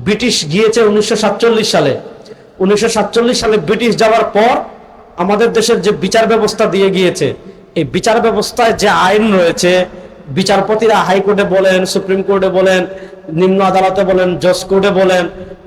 British গিয়েছে 1947 সালে। 1947 সালে ব্রিটিশ যাওয়ার পর আমাদের দেশের যে বিচার ব্যবস্থা দিয়ে গিয়েছে, এই বিচার ব্যবস্থায় যে আইন রয়েছে, বিচারপতিরা হাইকোর্টে বলেন, সুপ্রিম কোর্টে বলেন, নিম্ন আদালতে বলেন, জজ কোর্টে বলেন,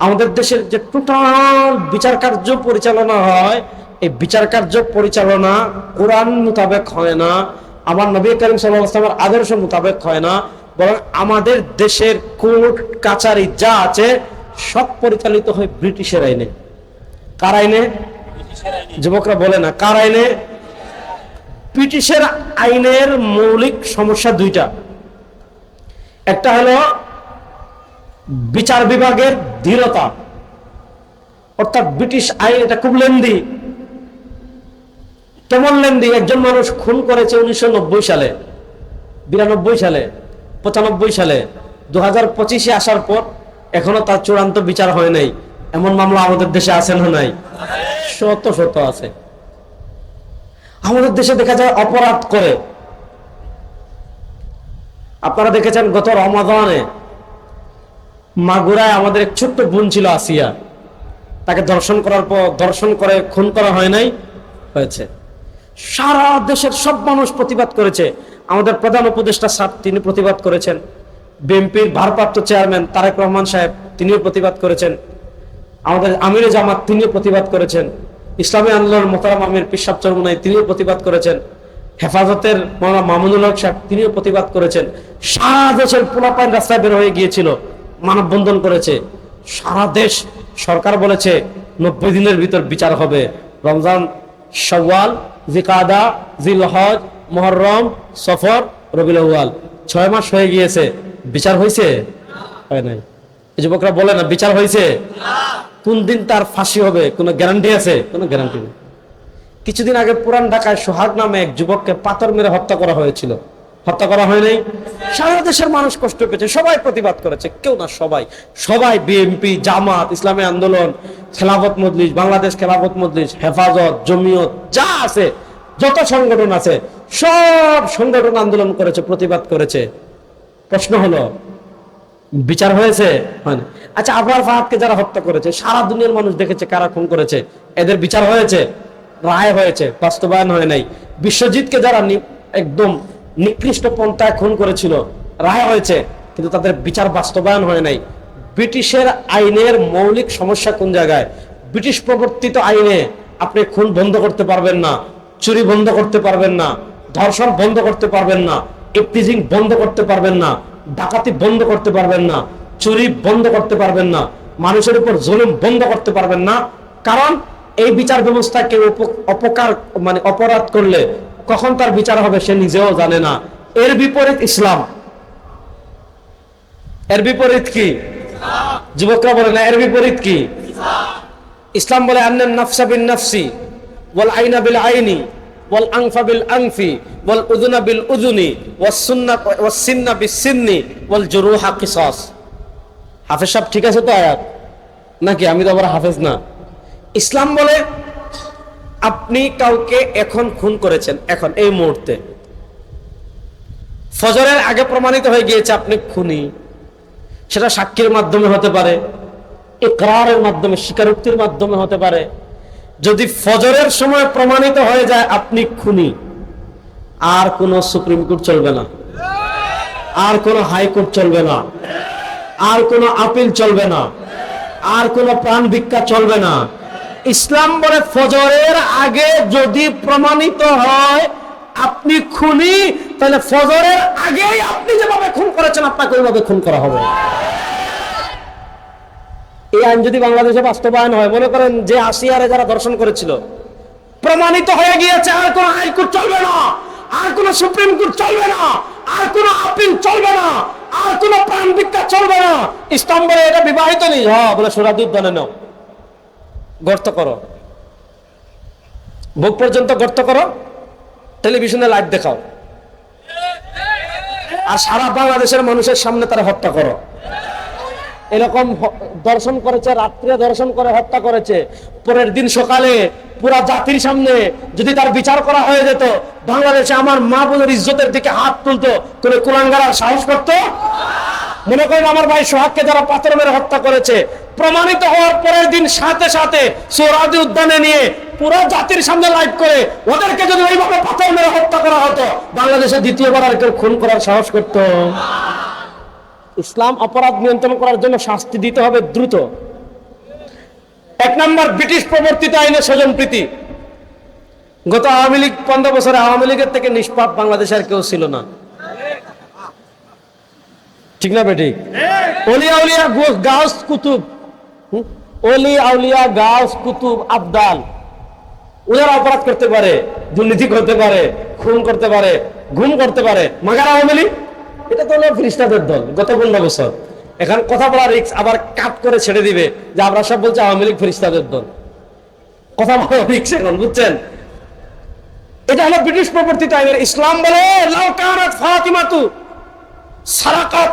আমাদের দেশের যে টোটাল বিচার কার্য পরিচালনা হয়, এই বিচার কার্য পরিচালনা কোরআন মোতাবেক হয় না, আমার নবী করিম সাল্লাল্লাহু আলাইহি ওয়াসাল্লামের আদর্শ মোতাবেক হয় না, বরং আমাদের দেশের কোর্ট কাচারি যা আছে সব পরিচালিত হয় ব্রিটিশের আইনে। কার আইনে? যুবকরা বলে না কার আইনে? ব্রিটিশের আইনের মৌলিক সমস্যা দুইটা। একটা হলো বিচার বিভাগের ধীরতা, অর্থাৎ ব্রিটিশ আইন এটা খুব লেন্দি। কেমন লেন্দি? একজন মানুষ খুন করেছে 1990 সালে, 92 সালে, 95 সালে, 2025-এ আসার পর এখনো তার চূড়ান্ত বিচার হয় নাই। এমন মামলা আমাদের দেশে আছে না নাই? শত শত আছে। আমাদের দেশে দেখা যায় অপরাধ করে, আপনারা দেখেছেন গত রমাদানে মাগুরায় আমাদের এক ছোট্ট বোন ছিল আসিয়া, তাকে ধর্ষণ করার পর ধর্ষণ করে খুন করা হয় নাই? হয়েছে। সারা দেশের সব মানুষ প্রতিবাদ করেছে। আমাদের প্রধান উপদেষ্টা স্যার তিনি প্রতিবাদ করেছেন, বিএনপির ভারপ্রাপ্ত চেয়ারম্যান তারেক রহমান সাহেব তিনিও প্রতিবাদ করেছেন, আমাদের আমিরে জামাত তিনিও প্রতিবাদ করেছেন, ইসলামী আন্দোলন মোহতারাম আমির পীর সাহেব চরমুনাই তিনিও প্রতিবাদ করেছেন, হেফাজতের মাওলানা মামুনুল হক সাহেব তিনিও প্রতিবাদ করেছেন। সারা দেশের পোলাপাইন রাস্তায় বের হয়ে গিয়েছিল, মানববন্ধন করেছে। সারা দেশ সরকার বলেছে 90 দিনের ভিতর বিচার হবে। রমজান, শাওয়াল, জিকাদা, জিলহজ, মুহররম, সফর, রবিউল আউয়াল, 6 মাস হয়ে গিয়েছে। বিচার হয়েছে? হয় নাই। এই যুবকরা বলে না বিচার হয়েছে? কোন দিন তার ফাঁসি হবে কোনো গ্যারান্টি আছে? কোনো গ্যারান্টি নেই। কিছুদিন আগে পুরান ঢাকায় সোহাগ নামে এক যুবককে পাথর মেরে হত্যা করা হয়েছিল। হত্যা করা হয় নাই? সারা দেশের মানুষ কষ্ট পেয়েছে, সবাই প্রতিবাদ করেছে। কেউ না, সবাই সবাই বিএনপি, জামাত, ইসলামী আন্দোলন, খেলাফত মজলিস, বাংলাদেশ খেলাফত মজলিস, হেফাজত, জমিয়ত যা আছে, যত সংগঠন আছে সব সংগঠন আন্দোলন করেছে, প্রতিবাদ করেছে। প্রশ্ন হলো বিচার হয়েছে? হয় না। আচ্ছা, আবরার ফাহাদকে যারা হত্যা করেছে সারা দুনিয়ার মানুষ দেখেছে কারা খুন করেছে, এদের বিচার হয়েছে? রায় হয়েছে, বাস্তবায়ন হয় নাই। বিশ্বজিৎকে যারা একদম নিকৃষ্ট পন্থায় খুন করেছিল রায় হয়েছে, কিন্তু তাদের বিচার বাস্তবায়ন হয় নাই। ব্রিটিশের আইনের মৌলিক সমস্যা কোন জায়গায়? ব্রিটিশ প্রবর্তিত আইনে আপনি খুন বন্ধ করতে পারবেন না, চুরি বন্ধ করতে পারবেন না, ধর্ষণ বন্ধ করতে পারবেন না, ইফটিজিং বন্ধ করতে পারবেন না, ডাকাতি বন্ধ করতে পারবেন না, চুরি বন্ধ করতে পারবেন না, মানুষের উপর জুলুম বন্ধ করতে পারবেন না। কারণ এই বিচার ব্যবস্থা কেউ অপকার মানে অপরাধ করলে কখন তার বিচার হবে সে নিজেও জানে না। এর বিপরীত ইসলাম। এর বিপরীত কি? যুবকরা বলে না এর বিপরীত কি? ইসলাম বলে আন্নান নাফসা বিন নাফসি ওয়াল আইনা বিল আইনি ওয়াল আনফা বিল আনফি ওয়াল উযুনা বিল উযুনি ওয়াস সুন্নাহ ওয়াস সিন্না বিস সিন্নি ওয়াল জুরুহা কিসাস। হাফেজ সাহেব ঠিক আছে তো আয়াত নাকি? আমি তো আবার হাফেজ না। ইসলাম বলে আপনি কাউকে এখন খুন করেছেন, এখন এই মুহূর্তে ফজরের আগে প্রমাণিত হয়ে গিয়েছে আপনি খুনি, সেটা সাক্ষীর মাধ্যমে হতে পারে, ইকরারের মাধ্যমে, স্বীকারোক্তির মাধ্যমে হতে পারে। যদি ফজরের সময় প্রমাণিত হয়ে যায় আপনি খুনি, আর কোনো সুপ্রিম কোর্ট চলবে না, আর কোনো হাইকোর্ট চলবে না, আর কোনো আপিল চলবে না, আর কোনো প্রাণ ভিক্ষা চলবে না। ইসলাম বলে ফজরের আগে যদি প্রমাণিত হয় আপনি খুনি, তাহলে ফজরের আগেই আপনি যেভাবে খুন করেছেন আপনাকে ওইভাবে খুন করা হবে। এই আইন যদি বাংলাদেশে বাস্তবায়ন হয়, মনে করেন যে আসিয়ারে যারা ধর্ষণ করেছিল প্রমাণিত হয়ে গিয়েছে, আর কোন হাইকোর্ট চলবে না, আর কোন সুপ্রিম কোর্ট চলবে না, আর কোন আপিল চলবে না, আর কোন প্রাণ ভিক্ষা চলবে না। ইসলাম বলে এটা বিবাহিত নেই, হ্যাঁ বলে সোরাদুদ দানে নাও, গর্ত করো, বুক পর্যন্ত গর্ত করো, টেলিভিশনে লাইভ দেখাও, আর সারা বাংলাদেশের মানুষের সামনে তারা হত্যা করো। এরকম দর্শন করেছে, রাত্রে দর্শন করে হত্যা করেছে, পরের দিন সকালে পুরা জাতির সামনে যদি তার বিচার করা হয়ে যেত, বাংলাদেশে আমার মা বোনের ইজ্জতের দিকে হাত তুলতো, কোন কুলাঙ্গার সাহস করতো? মনে করেন আমার ভাই সোহাগকে যারা পাথর মেরে হত্যা করেছে, প্রমাণিত হওয়ার পরের দিন সাথে সাথে সোহরাওয়ার্দী উদ্যানে নিয়ে পুরো জাতির সামনে লাইভ করে ওদেরকে যদি ওইভাবে পাথর মেরে হত্যা করা হতো, বাংলাদেশে দ্বিতীয়বার আর কেউ খুন করার সাহস করত? ইসলাম অপরাধ নিয়ন্ত্রণ করার জন্য শাস্তি দিতে হবে দ্রুত। এক নম্বর, ব্রিটিশ প্রবর্তিত আইনে স্বজনপ্রীতি। গত আওয়ামী লীগ 15 বছরে আওয়ামী লীগের থেকে নিষ্পাপ বাংলাদেশে আর কেউ ছিল না, ঠিক না বেঠিক? অলি আউলিয়া গাউস কুতুব, অলি আউলিয়া গাউস কুতুব আবদাল, ওরা অপরাধ করতে পারে, দুর্নীতি করতে পারে, খুন করতে পারে, গুম করতে পারে, মাগার আওয়ামী লীগ এটা তো হলো ফেরেশতাদের দল গত 15 বছর। এখন কথা বলা রিস্ক, আবার কাট করে ছেড়ে দিবে যে আমরা সব বলছি আওয়ামী লীগ ফেরেশতাদের দল, কথা বলা রিস্ক এখন, বুঝছেন? এটা হলো ব্রিটিশ প্রবর্তিত আইনের। ইসলাম বলে লাউ কানাত ফাতিমাতু সারাকাত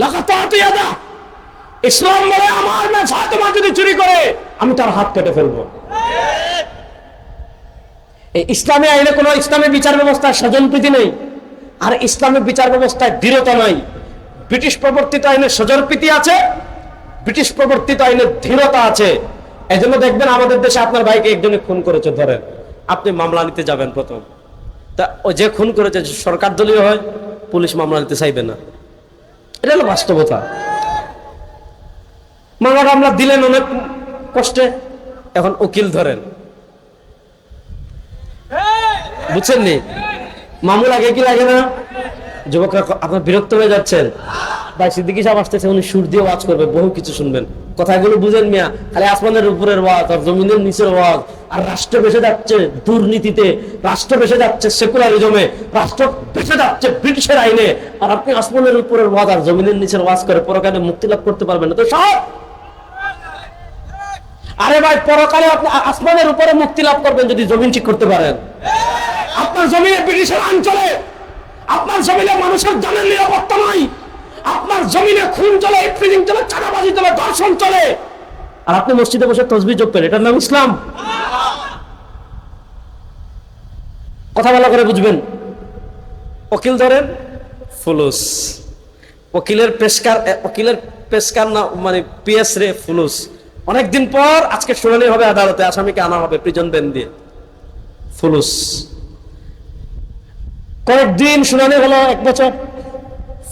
লাকাতাতু ইয়াদা। ইসলাম বলে আমার মেয়ে ফাতিমা যদি চুরি করে আমি তার হাত কেটে ফেলবো। এই ইসলামী আইনে কোনো ইসলামী বিচার ব্যবস্থায় স্বজনপ্রীতি নেই, আর ইসলামী বিচার ব্যবস্থায় দৃঢ়তা নাই। ব্রিটিশ প্রবর্তিত আইনে স্বজনপ্রীতি আছে, ব্রিটিশ প্রবর্তিত আইনে দৃঢ়তা আছে। এজন্য দেখবেন আমাদের দেশে আপনার ভাইকে একজনে খুন করেছে, ধরেন আপনি মামলা নিতে যাবেন প্রথম, তা ও যে খুন করেছে সরকার দলীয় হয়, পুলিশ মামলা নিতে চাইবে না। এটা হলো বাস্তবতা। মামলাটা আমরা দিলেন অনেক কষ্টে, এখন উকিল ধরেন, বুঝছেন নি? মামু লাগে কি লাগে না? যুবকরা আপনার বিরক্ত হয়ে যাচ্ছেন, ভাই সিদ্দিকী সাহেব আসতেছে, উনি সুর দিয়ে ওয়াজ করবে, বহু কিছু শুনবেন, কথাগুলো বুঝেন মিয়া, খালি আসমানের উপরের ওয়াজ আর জমিনের নিচের ওয়াজ। আর রাষ্ট্র বেসে যাচ্ছে দুর্নীতিতে, রাষ্ট্র বেসে যাচ্ছে সেকুলারিজমে, রাষ্ট্র বেসে যাচ্ছে ব্রিটিশের আইনে, আর আপনি আসমানের উপরের ওয়াজ আর জমিনের নিচের ওয়াজ করে পরকালে মুক্তি লাভ করতে পারবেন না তো সব? আরে ভাই, পরকালে আপনি আসমানের উপরে মুক্তি লাভ করবেন যদি জমিন ঠিক করতে পারেন। আপনার জমিনে ব্রিটিশের আইন চলে, আপনার জমিনে মানুষের জানের নিরাপত্তা নাই, আপনার জমিনে খুন চলে, ইফটিজিং চলে, চাঁদাবাজি চলে, ধর্ষণ চলে, আর আপনি মসজিদে বসে তাসবিহ জপেন, এটার নাম ইসলাম? কথা বলা করে বুঝবেন। উকিল ধরেন ফুলুস, উকিলের পেশকার না মানে পিএস রে ফুলুস। অনেকদিন পর আজকে শুনানি হবে আদালতে, আসামিকে আনা হবে প্রিজন ভ্যান দিয়ে, ফুলুস। কয়েকদিন শুনানি হলো, 1 বছর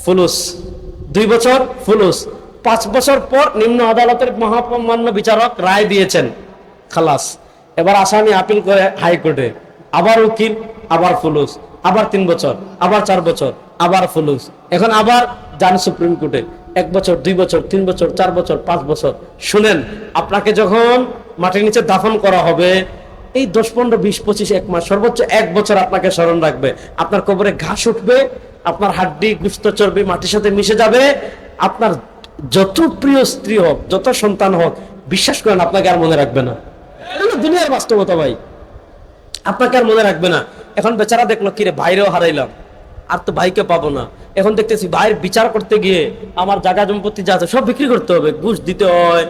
ফুলুস, 2 বছর ফুলুস, 5 বছর পর নিম্ন আদালতের মহামান্য বিচারক রায় দিয়েছেন, খালাস। এবার আসামি আপিল করে হাইকোর্টে, আবার উকিল, আবার ফুলুস, আবার 3 বছর, আবার 4 বছর, আবার ফুলুস, এখন আবার যান সুপ্রিম কোর্টে। 1 বছর, 2 বছর, 3 বছর, 4 বছর, 5 বছর। শুনেন, আপনাকে যখন মাটির নিচে দাফন করা হবে, এই 10, 15, 20, 25, 1 মাস, সর্বোচ্চ 1 বছর আপনাকে স্মরণ রাখবে। আপনার কবরে ঘাস উঠবে, আপনার হাড্ডি গুস্ত চর্বি মাটির সাথে মিশে যাবে। আপনার যত প্রিয় স্ত্রী হোক, যত সন্তান হোক, বিশ্বাস করেন আপনাকে আর মনে রাখবে না। দুনিয়ার বাস্তবতা ভাই, আপনাকে আর মনে রাখবে না। এখন বেচারা দেখলো কিরে ভাইরেও হারাইলাম, আর তো ভাইকে পাবো না। এখন দেখতেছি ভাইয়ের বিচার করতে গিয়ে আমার জায়গা সম্পত্তি যা আছে সব বিক্রি করতে হবে, ঘুষ দিতে হয়,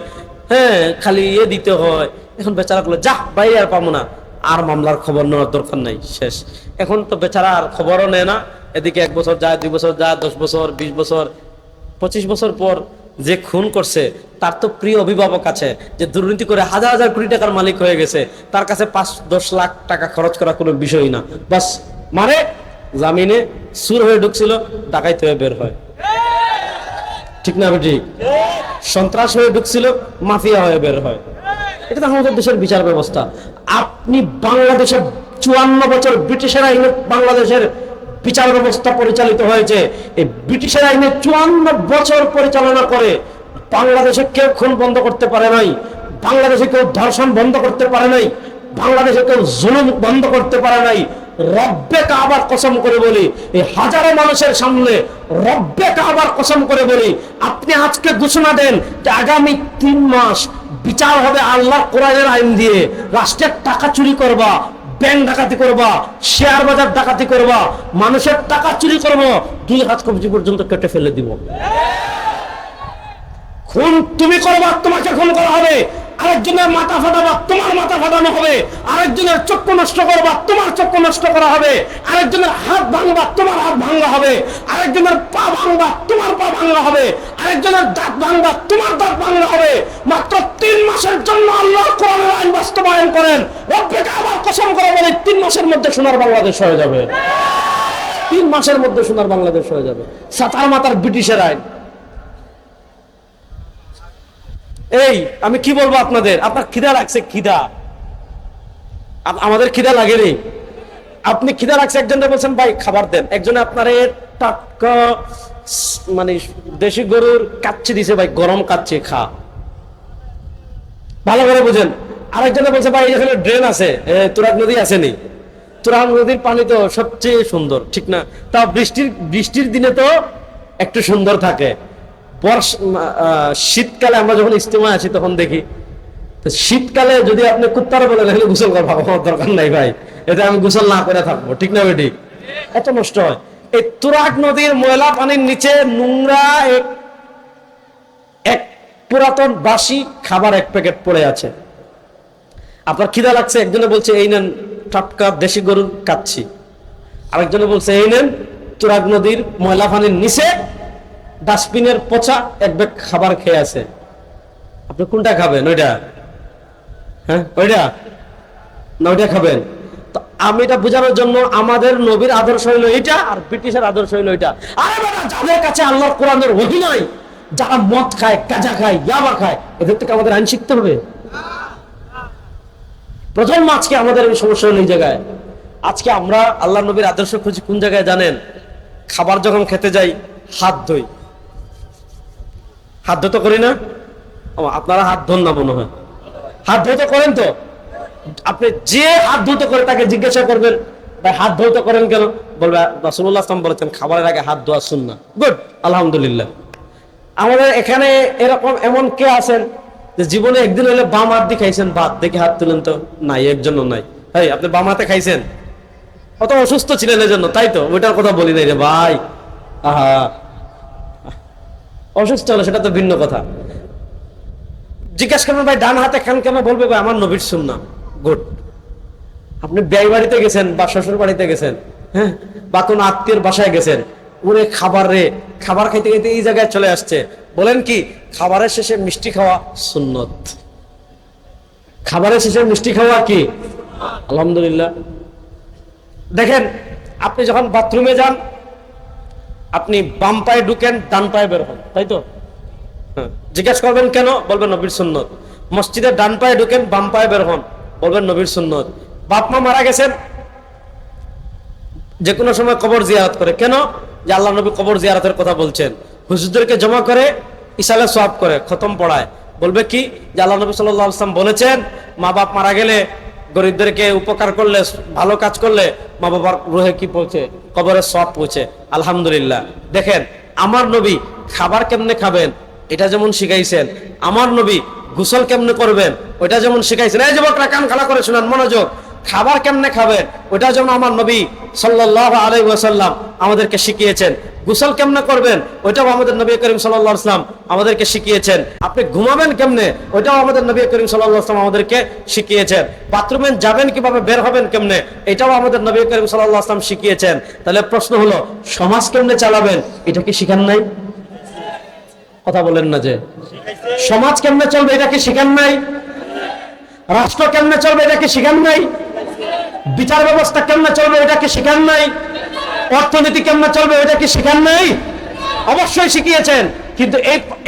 হ্যাঁ খালি দিতে হয়। এখন বেচারা গুলো যা ভাই আর পাবো না, আর মামলার খবর নেওয়ার দরকার নাই, শেষ। এখন তো বেচারা আর খবরও নেয় না। এদিকে 1 বছর যায়, 2 বছর যায়, 10 বছর, 20 বছর, 25 বছর পর যে খুন করছে তার তো প্রিয় অভিভাবক আছে, যে দুর্নীতি করে হাজার হাজার কোটি টাকার মালিক হয়ে গেছে, তার কাছে 5-10 লাখ টাকা খরচ করা কোনো বিষয় না। বাস মানে জামিনে সুর হয়ে ঢুকছিল, ডাকাইতে হয়ে বের হয়, ঠিক না বেটি? সন্ত্রাস হয়ে ঢুকছিল, মাফিয়া হয়ে বের হয়। এটা তো আমাদের দেশের বিচার ব্যবস্থা। আপনি বাংলাদেশের 54 বছর ব্রিটিশের আইনে বাংলাদেশের বিচার ব্যবস্থা পরিচালিত হয়েছে। এই ব্রিটিশের আইনে 54 বছর পরিচালনা করে বাংলাদেশে কেউ খুন বন্ধ করতে পারে নাই, বাংলাদেশে কেউ ধর্ষণ বন্ধ করতে পারে নাই, বাংলাদেশে কেউ জুলুম বন্ধ করতে পারে নাই। রব্বে কাবার কসম করে বলি, এই হাজারো মানুষের সামনে রব্বে কাবার কসম করে বলি, আপনি আজকে ঘোষণা দেন যে আগামী 3 মাস বিচার হবে আল্লাহ কোরআনের আইন দিয়ে। রাষ্ট্রের টাকা চুরি করবা, ব্যাংক ডাকাতি করবা, শেয়ার বাজার ডাকাতি করবা, মানুষের টাকা চুরি করবো, 2 হাত কবজি পর্যন্ত কেটে ফেলে দিব। খুন তুমি করবা, তোমাকে খুন করা হবে। আরেকজনের মাথা ফাটাবা, তোমার মাথা ফাটানো হবে। আরেকজনের চক্ষু নষ্ট করবা, তোমার চক্ষু নষ্ট করা হবে। আরেকজনের হাত ভাঙবা, তোমার হাত ভাঙা হবে। আরেকজনের পা ভাঙবা, তোমার পা ভাঙা হবে। আরেকজনের দাঁত ভাঙবা, তোমার দাঁত ভাঙা হবে। মাত্র 3 মাসের জন্য আল্লাহর কোরআনের আইন বাস্তবায়ন করেন। রব্বে কাবার কসম করে বলে 3 মাসের মধ্যে সোনার বাংলাদেশ হয়ে যাবে। 3 মাসের মধ্যে সোনার বাংলাদেশ হয়ে যাবে। সাতার মাতার ব্রিটিশের আইন। এই আমি কি বলবো আপনাদের, আপনার খিদা লাগছে, খিদা আমাদের খিদা লাগেনি। আপনি খিদা লাগছে, একজনে বলছেন ভাই খাবার দেন, একজনে আপনার টাটকা মানে দেশি গরুর কাচ্চি দিছে, ভাই গরম কাচ্চি খা, ভালো করে বুঝেন। আরেকজনে বলছে ভাই এখানে ড্রেন আছে, তুরাগ নদী আসেনি, তুরাগ নদীর পানি তো সবচেয়ে সুন্দর, ঠিক না? তা বৃষ্টির দিনে তো একটু সুন্দর থাকে। শীতকালে আমরা যখন ইজতেমায় আছি তখন দেখি, তো শীতকালে যদি আপনি কুত্তার বলেন এখানে গোসল করার দরকার নাই ভাই, এটা আমি গোসল না করে থাকবো, ঠিক না বেটি? এত নষ্ট হয়। এই তুরাগ নদীর ময়লা পানির নিচে নোংরা এক পুরাতন বাসি খাবার 1 প্যাকেট পড়ে আছে। আপনার খিদা লাগছে, একজনে বলছে এই নেন টাটকা দেশি গরুর কাচ্ছি, আরেকজনে বলছে এই নেন তুরাগ নদীর ময়লা পানির নিচে ডাস্টবিনের পচা 1 ব্যাগ খাবার খেয়ে আছে। আপনি কোনটা খাবেন? ওইটা? হ্যাঁ ওইটা না ওইটা খাবেন? তো আমি এটা বোঝানোর জন্য আমাদের নবীর আদর্শ হইল এইটা, আর ব্রিটিশের আদর্শ হইল এইটা। আরে বেটা, যাদের কাছে আল্লাহর কোরআনের ওহী নাই, যারা মদ খায়, গাঁজা খায়, ইয়াবা খায়, এদের থেকে আমাদের আইন শিখতে হবে। প্রথম আজকে আমাদের এই সমস্যা হলো এই জায়গায়। আজকে আমরা আল্লাহ নবীর আদর্শ খুঁজি কোন জায়গায় জানেন? খাবার যখন খেতে যাই হাত ধুই, হাত ধুতে করি না? আপনারা হাত ধোন না মনে হয়, হাত ধুতে করেন তো? আপনি যে হাত ধুতে করে তাকে জিজ্ঞাসা করবেন ভাই হাত ধুতে করেন কেন? বলবে রাসূলুল্লাহ সাল্লাল্লাহু আলাইহি ওয়াসাল্লাম বলেছেন খাবারের আগে হাত ধোয়া সুন্নাহ। গুড, আলহামদুলিল্লাহ। আমাদের এখানে এরকম এমন কে আছেন যে জীবনে একদিন হলে বাম হাত দিয়ে খাইছেন ভাত? দেখে হাত তুলেন তো। নাই, একজনও নাই। ভাই আপনি বাম হাতে খাইছেন? অত অসুস্থ ছিলেন এজন্য, তাই তো? ওইটার কথা বলি নাই রে ভাই। আহা, অসুস্থ হলো সেটা তো ভিন্ন কথা। জিজ্ঞাসা করবেন ভাই ডান হাতে খান কেন? বলবে ভাই আমার নবীর সুন্নাহ। গুড। আপনি বিয়ে বাড়িতে গেছেন বা শ্বশুর বাড়িতে গেছেন, হ্যাঁ, বা কোন আত্মীয়ের বাসায় গেছেন, ওরে খাবার খাইতে খাইতে এই জায়গায় চলে আসছে, বলেন কি খাবারের শেষে মিষ্টি খাওয়া সুন্নত? খাবারের শেষে মিষ্টি খাওয়া কি? আলহামদুলিল্লাহ। দেখেন আপনি যখন বাথরুমে যান, আপনি বাম পায়ে ঢুকেন, ডান পায়ে বের হন, তাই তো? জিজ্ঞাসা করবেন কেন? বলবেন নবীর সুন্নত। মসজিদে ডান পায়ে ঢুকেন, বাম পায়ে বের হন, বলবেন নবীর সুন্নত। বাপ মা মারা গেছেন, যে কোনো সময় কবর জিয়ারত করে, কেন? যে আল্লাহ নবী কবর জিয়ারতের কথা বলছেন। হুজুরদেরকে জমা করে ইসালে সওয়াব করে, খতম পড়ায়, বলবে কি যে আল্লাহ নবী সাল্লাল্লাহু আলাইহি ওয়াসাল্লাম বলেছেন মা বাপ মারা গেলে, গরিবদেরকে উপকার করলে, ভালো কাজ করলে মা বাবার রুহে কি পৌঁছে? কবরের সওয়াব পৌঁছে। আলহামদুলিল্লাহ। দেখেন আমার নবী খাবার কেমনে খাবেন এটা যেমন শিখাইছেন, আমার নবী গোসল কেমনে করবেন ওইটা যেমন শিখাইছেন। এই যুবকরা কান খাড়া করে শুনেন, মনোযোগ। খাবার কেমনে খাবেন ওইটা যেমন আমার নবী সাল্লাল্লাহু আলাইহি ওয়াসাল্লাম আমাদেরকে শিখিয়েছেন। গোসল কেমনে করবেন ওইটাও আমাদের নবী করিম সাল্লাল্লাহু আলাইহি ওয়াসাল্লাম আমাদেরকে শিখিয়েছেন। আপনি ঘুমাবেন কেমনে ওইটাও আমাদের নবী করিম সাল্লাল্লাহু আলাইহি ওয়াসাল্লাম আমাদেরকে শিখিয়েছেন। বাথরুমে যাবেন কিভাবে, বের হবেন কেমনে, এটাও আমাদের নবী করিম সাল্লাল্লাহু আলাইহি ওয়াসাল্লাম শিখিয়েছেন। তাহলে প্রশ্ন হলো সমাজ কেমনে চালাবেন এটা কি শিখান নাই? কথা বলেন না যে সমাজ কেমনে চলবে এটা কি শিখান নাই? রাষ্ট্র কেমনে চলবে এটা কি শিখান নাই? বিচার ব্যবস্থা কেমনে চলবে এটা কি শিখান নাই? অর্থনীতি কেমনে চলবে এটা কি শিখান নাই? অবশ্যই শিখিয়েছেন। কিন্তু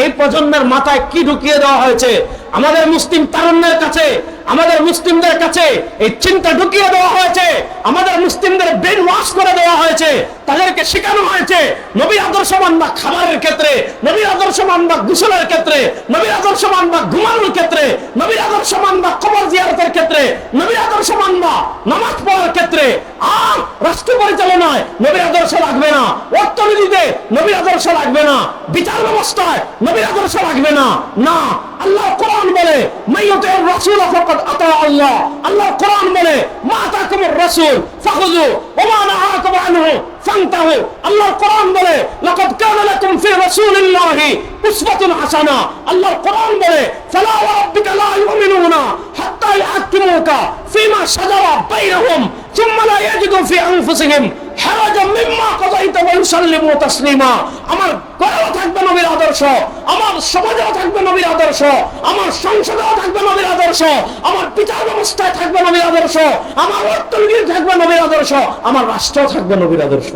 এই প্রজন্মের মাথায় কি ঢুকিয়ে দেওয়া হয়েছে? আমাদের মুসলিম তারুণ্যের কাছে, আমাদের মুসলিমদের কাছে এই চিন্তা ঢুকিয়ে দেওয়া হয়েছে, আমাদের মুসলিমদের ব্রেন ওয়াশ করে দেওয়া হয়েছে। তাদেরকে শেখানো হয়েছে নবীর আদর্শ মানবা খাবারের ক্ষেত্রে, নবীর আদর্শ মানবা গোসলের ক্ষেত্রে, নবীর আদর্শ মানবা ঘুমানোর ক্ষেত্রে, নবীর আদর্শ মানবা কবর জিয়ারতের ক্ষেত্রে, নবীর আদর্শ মানবা নামাজ পড়ার ক্ষেত্রে। আর রাষ্ট্র পরিচালনায় নবীর আদর্শ লাগবে না, অর্থনীতিতে নবীর আদর্শ লাগবে না, বিচার ব্যবস্থায় নবীর আদর্শ লাগবে না। না, আল্লাহ কোরআন বলে মাইয়ুতির রাসূল ফাকাদ আতা আল্লাহ। আল্লাহ কোরআন বলে মা আতাকুমুর রাসূল ফাখুযু ওয়া মা নাহাকুম আনহু ফান্তাহু। আল্লাহ কোরআন বলে লাকাদ কানা লাকুম ফি রাসূলিল্লাহি উসওয়াতুন হাসানাহ। আল্লাহ কোরআন বলে ফালা ওয়া রাব্বিকা লা ইউমিনুন يعدلونا حتى يحكموك فيما شجر بينهم ثم لا يجدوا في أنفسهم حرجا مما قضيت ويسلموا تسليما। আমার ঘরেও থাকবে নবীর আদর্শ, আমার সমাজেও থাকবে নবীর আদর্শ, আমার সংসদেও থাকবে নবীর আদর্শ, আমার বিচার ব্যবস্থায় থাকবে নবীর আদর্শ, আমার অর্থনীতিতে থাকবে নবীর আদর্শ, আমার রাষ্ট্রেও থাকবে নবীর আদর্শ।